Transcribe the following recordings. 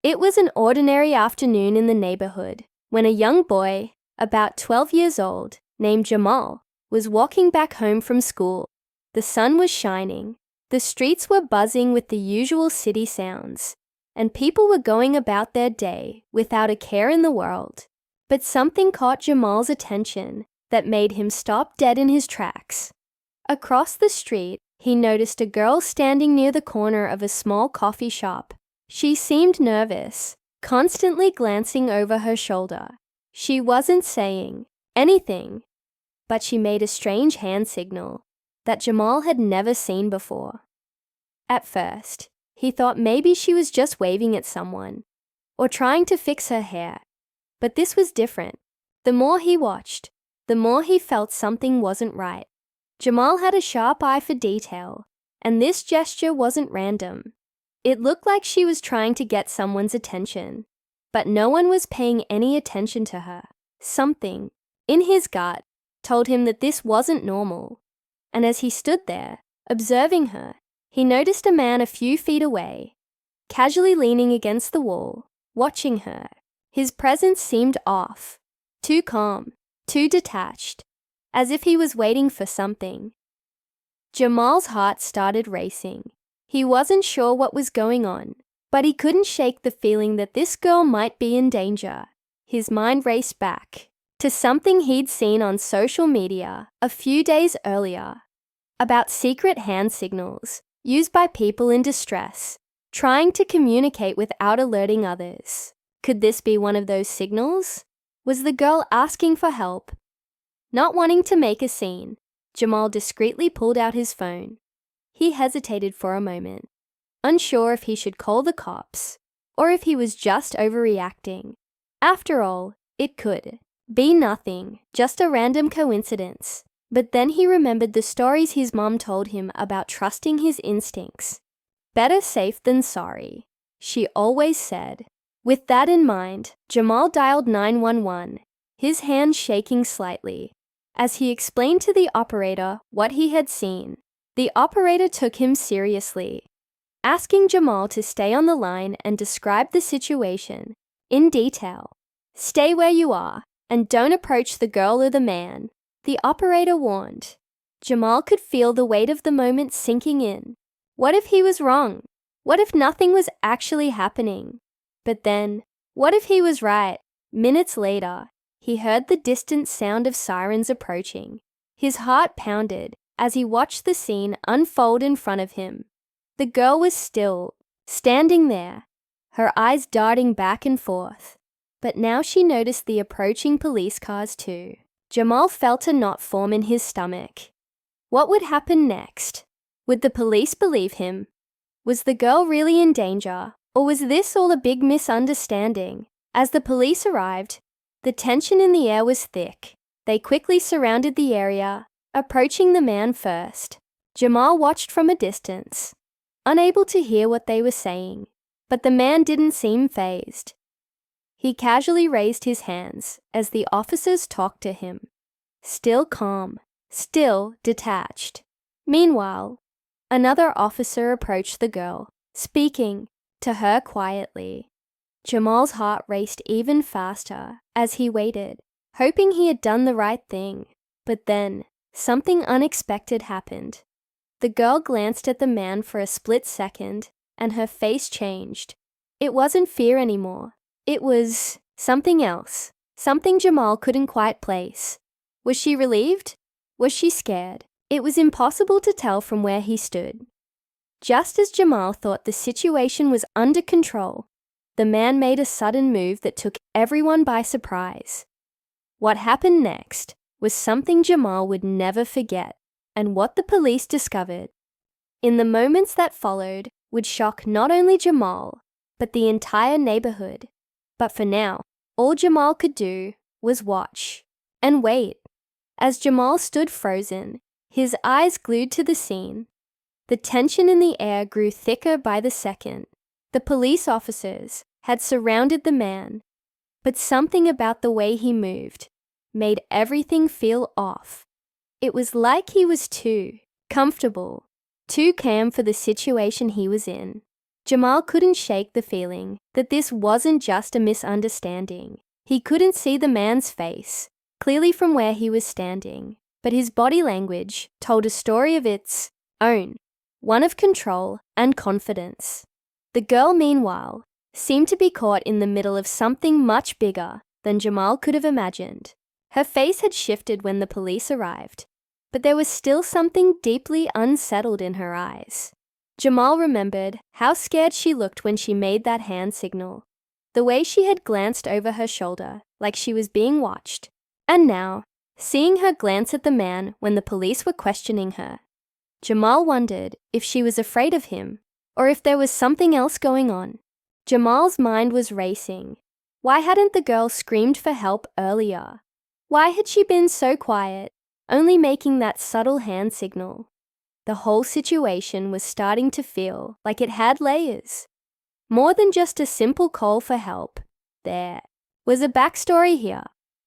It was an ordinary afternoon in the neighborhood when a young boy, about 12 years old, named Jamal, was walking back home from school. The sun was shining, the streets were buzzing with the usual city sounds, and people were going about their day without a care in the world. But something caught Jamal's attention that made him stop dead in his tracks. Across the street, he noticed a girl standing near the corner of a small coffee shop. She seemed nervous, constantly glancing over her shoulder. She wasn't saying anything, but she made a strange hand signal that Jamal had never seen before. At first, he thought maybe she was just waving at someone or trying to fix her hair, but this was different. The more he watched, the more he felt something wasn't right. Jamal had a sharp eye for detail, and this gesture wasn't random. It looked like she was trying to get someone's attention, but no one was paying any attention to her. Something, in his gut, told him that this wasn't normal. And as he stood there, observing her, he noticed a man a few feet away, casually leaning against the wall, watching her. His presence seemed off, too calm, too detached, as if he was waiting for something. Jamal's heart started racing. He wasn't sure what was going on, but he couldn't shake the feeling that this girl might be in danger. His mind raced back to something he'd seen on social media a few days earlier about secret hand signals used by people in distress, trying to communicate without alerting others. Could this be one of those signals? Was the girl asking for help? Not wanting to make a scene, Jamal discreetly pulled out his phone. He hesitated for a moment, unsure if he should call the cops or if he was just overreacting. After all, it could be nothing, just a random coincidence. But then he remembered the stories his mom told him about trusting his instincts. Better safe than sorry, she always said. With that in mind, Jamal dialed 911, his hand shaking slightly, as he explained to the operator what he had seen. The operator took him seriously, asking Jamal to stay on the line and describe the situation in detail. "Stay where you are, and don't approach the girl or the man," the operator warned. Jamal could feel the weight of the moment sinking in. What if he was wrong? What if nothing was actually happening? But then, what if he was right? Minutes later, he heard the distant sound of sirens approaching. His heart pounded as he watched the scene unfold in front of him. The girl was still, standing there, her eyes darting back and forth. But now she noticed the approaching police cars too. Jamal felt a knot form in his stomach. What would happen next? Would the police believe him? Was the girl really in danger, or was this all a big misunderstanding? As the police arrived, the tension in the air was thick. They quickly surrounded the area, approaching the man first. Jamal watched from a distance, unable to hear what they were saying, but the man didn't seem fazed. He casually raised his hands as the officers talked to him, still calm, still detached. Meanwhile, another officer approached the girl, speaking to her quietly. Jamal's heart raced even faster as he waited, hoping he had done the right thing. But then, something unexpected happened. The girl glanced at the man for a split second, and her face changed. It wasn't fear anymore. It was something else, something Jamal couldn't quite place. Was she relieved? Was she scared? It was impossible to tell from where he stood. Just as Jamal thought the situation was under control, the man made a sudden move that took everyone by surprise. What happened next was something Jamal would never forget, and what the police discovered in the moments that followed would shock not only Jamal, but the entire neighborhood. But for now, all Jamal could do was watch and wait. As Jamal stood frozen, his eyes glued to the scene, the tension in the air grew thicker by the second. The police officers had surrounded the man, but something about the way he moved made everything feel off. It was like he was too comfortable, too calm for the situation he was in. Jamal couldn't shake the feeling that this wasn't just a misunderstanding. He couldn't see the man's face clearly from where he was standing, but his body language told a story of its own, one of control and confidence. The girl, meanwhile, seemed to be caught in the middle of something much bigger than Jamal could have imagined. Her face had shifted when the police arrived, but there was still something deeply unsettled in her eyes. Jamal remembered how scared she looked when she made that hand signal, the way she had glanced over her shoulder like she was being watched, and now, seeing her glance at the man when the police were questioning her, Jamal wondered if she was afraid of him or if there was something else going on. Jamal's mind was racing. Why hadn't the girl screamed for help earlier? Why had she been so quiet, only making that subtle hand signal? The whole situation was starting to feel like it had layers. More than just a simple call for help. There was a backstory here,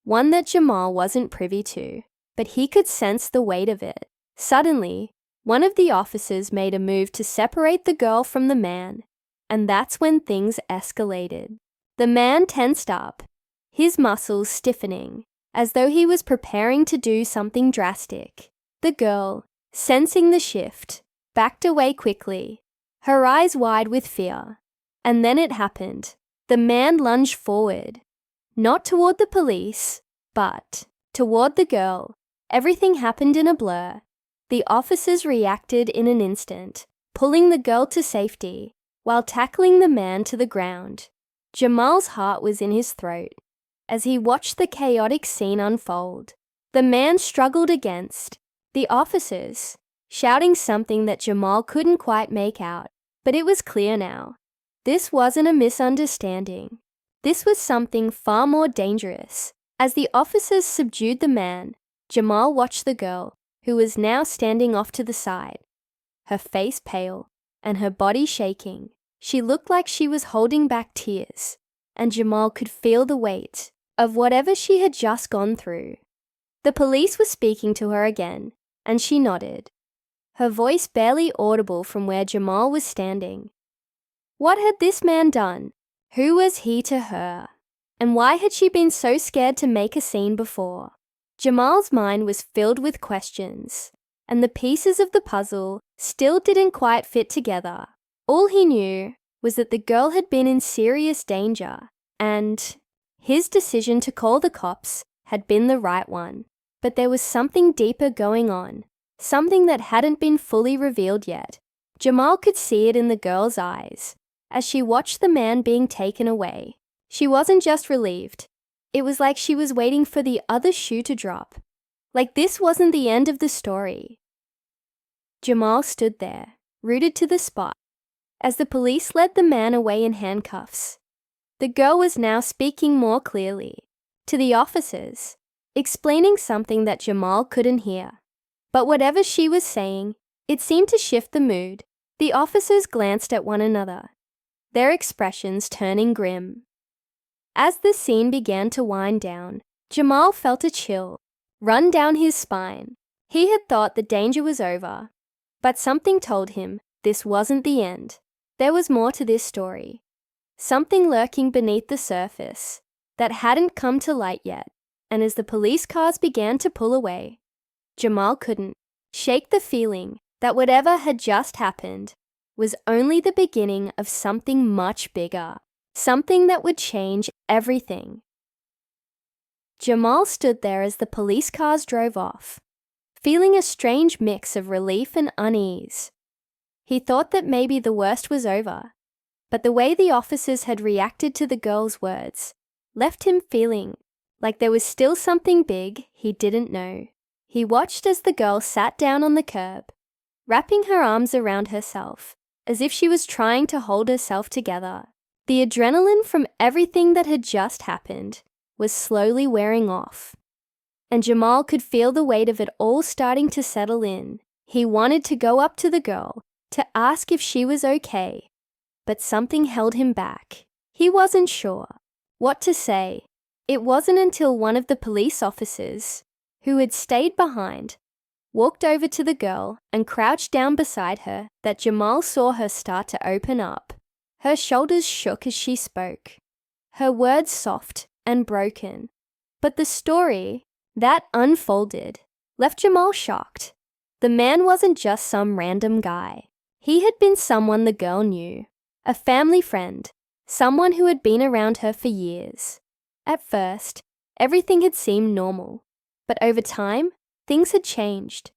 one that Jamal wasn't privy to, but he could sense the weight of it. Suddenly, one of the officers made a move to separate the girl from the man, and that's when things escalated. The man tensed up, his muscles stiffening, as though he was preparing to do something drastic. The girl, sensing the shift, backed away quickly, her eyes wide with fear. And then it happened. The man lunged forward, not toward the police, but toward the girl. Everything happened in a blur. The officers reacted in an instant, pulling the girl to safety while tackling the man to the ground. Jamal's heart was in his throat as he watched the chaotic scene unfold. The man struggled against the officers, shouting something that Jamal couldn't quite make out, but it was clear now. This wasn't a misunderstanding. This was something far more dangerous. As the officers subdued the man, Jamal watched the girl, who was now standing off to the side, her face pale and her body shaking. She looked like she was holding back tears, and Jamal could feel the weight of whatever she had just gone through. The police were speaking to her again, and she nodded, her voice barely audible from where Jamal was standing. What had this man done? Who was he to her? And why had she been so scared to make a scene before? Jamal's mind was filled with questions, and the pieces of the puzzle still didn't quite fit together. All he knew was that the girl had been in serious danger, and his decision to call the cops had been the right one. But there was something deeper going on, something that hadn't been fully revealed yet. Jamal could see it in the girl's eyes as she watched the man being taken away. She wasn't just relieved. It was like she was waiting for the other shoe to drop. Like this wasn't the end of the story. Jamal stood there, rooted to the spot, as the police led the man away in handcuffs. The girl was now speaking more clearly to the officers, explaining something that Jamal couldn't hear. But whatever she was saying, it seemed to shift the mood. The officers glanced at one another, their expressions turning grim. As the scene began to wind down, Jamal felt a chill run down his spine. He had thought the danger was over, but something told him this wasn't the end. There was more to this story, something lurking beneath the surface that hadn't come to light yet. And as the police cars began to pull away, Jamal couldn't shake the feeling that whatever had just happened was only the beginning of something much bigger, something that would change everything. Jamal stood there as the police cars drove off, feeling a strange mix of relief and unease. He thought that maybe the worst was over, but the way the officers had reacted to the girl's words left him feeling like there was still something big he didn't know. He watched as the girl sat down on the curb, wrapping her arms around herself, as if she was trying to hold herself together. The adrenaline from everything that had just happened was slowly wearing off, and Jamal could feel the weight of it all starting to settle in. He wanted to go up to the girl to ask if she was okay, but something held him back. He wasn't sure what to say. It wasn't until one of the police officers, who had stayed behind, walked over to the girl and crouched down beside her that Jamal saw her start to open up. Her shoulders shook as she spoke, her words soft and broken. But the story that unfolded left Jamal shocked. The man wasn't just some random guy. He had been someone the girl knew, a family friend, someone who had been around her for years. At first, everything had seemed normal, but over time, things had changed.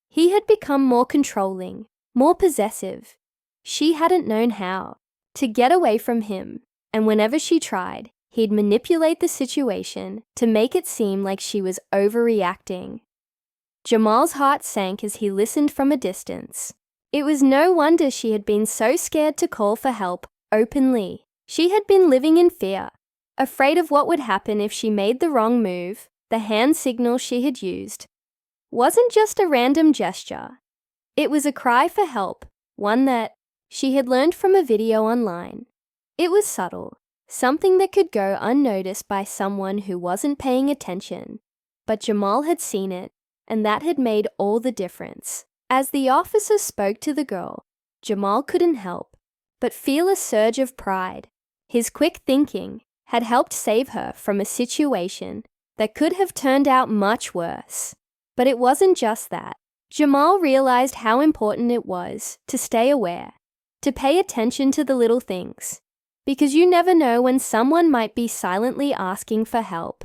He had become more controlling, more possessive. She hadn't known how to get away from him, and whenever she tried, he'd manipulate the situation to make it seem like she was overreacting. Jamal's heart sank as he listened from a distance. It was no wonder she had been so scared to call for help openly. She had been living in fear, afraid of what would happen if she made the wrong move. The hand signal she had used wasn't just a random gesture. It was a cry for help, one that she had learned from a video online. It was subtle, something that could go unnoticed by someone who wasn't paying attention. But Jamal had seen it, and that had made all the difference. As the officer spoke to the girl, Jamal couldn't help but feel a surge of pride. His quick thinking had helped save her from a situation that could have turned out much worse. But it wasn't just that. Jamal realized how important it was to stay aware, to pay attention to the little things, because you never know when someone might be silently asking for help.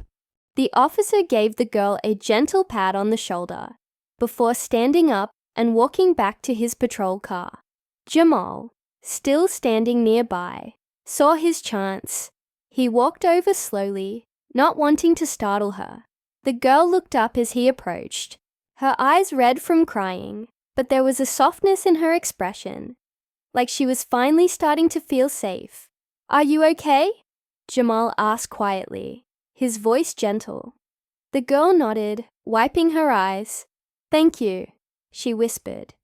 The officer gave the girl a gentle pat on the shoulder before standing up and walking back to his patrol car. Jamal, still standing nearby, saw his chance. He walked over slowly, not wanting to startle her. The girl looked up as he approached, her eyes red from crying, but there was a softness in her expression, like she was finally starting to feel safe. "Are you okay?" Jamal asked quietly, his voice gentle. The girl nodded, wiping her eyes. "Thank you," she whispered,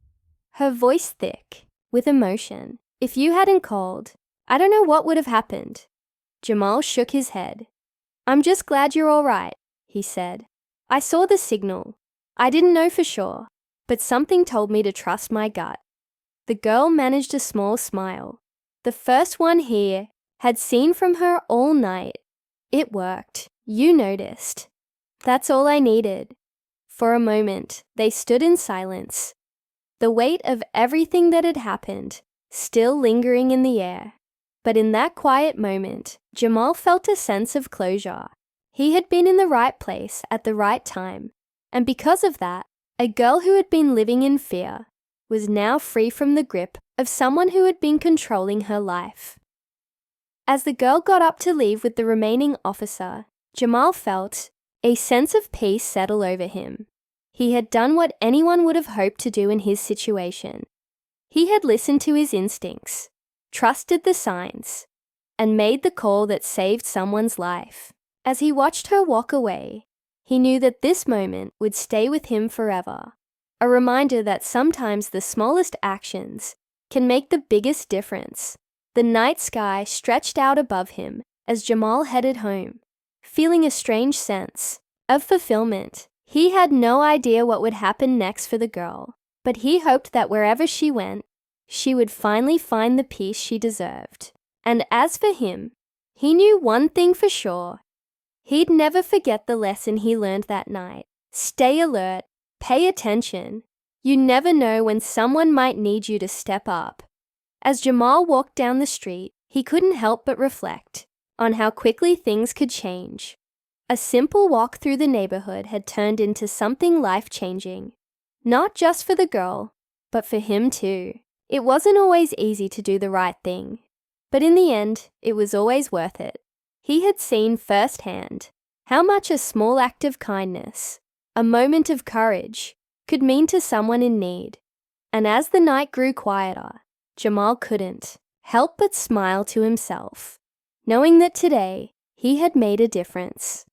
her voice thick with emotion. "If you hadn't called, I don't know what would have happened." Jamal shook his head. "I'm just glad you're all right," he said. "I saw the signal. I didn't know for sure, but something told me to trust my gut." The girl managed a small smile, the first one he had seen from her all night. "It worked. You noticed. That's all I needed." For a moment, they stood in silence, the weight of everything that had happened still lingering in the air. But in that quiet moment, Jamal felt a sense of closure. He had been in the right place at the right time, and because of that, a girl who had been living in fear was now free from the grip of someone who had been controlling her life. As the girl got up to leave with the remaining officer, Jamal felt a sense of peace settle over him. He had done what anyone would have hoped to do in his situation. He had listened to his instincts, trusted the signs, and made the call that saved someone's life. As he watched her walk away, he knew that this moment would stay with him forever, a reminder that sometimes the smallest actions can make the biggest difference. The night sky stretched out above him as Jamal headed home, feeling a strange sense of fulfillment. He had no idea what would happen next for the girl, but he hoped that wherever she went, she would finally find the peace she deserved. And as for him, he knew one thing for sure. He'd never forget the lesson he learned that night. Stay alert, pay attention. You never know when someone might need you to step up. As Jamal walked down the street, he couldn't help but reflect on how quickly things could change. A simple walk through the neighborhood had turned into something life-changing, not just for the girl, but for him too. It wasn't always easy to do the right thing, but in the end, it was always worth it. He had seen firsthand how much a small act of kindness, a moment of courage, could mean to someone in need. And as the night grew quieter, Jamal couldn't help but smile to himself, knowing that today he had made a difference.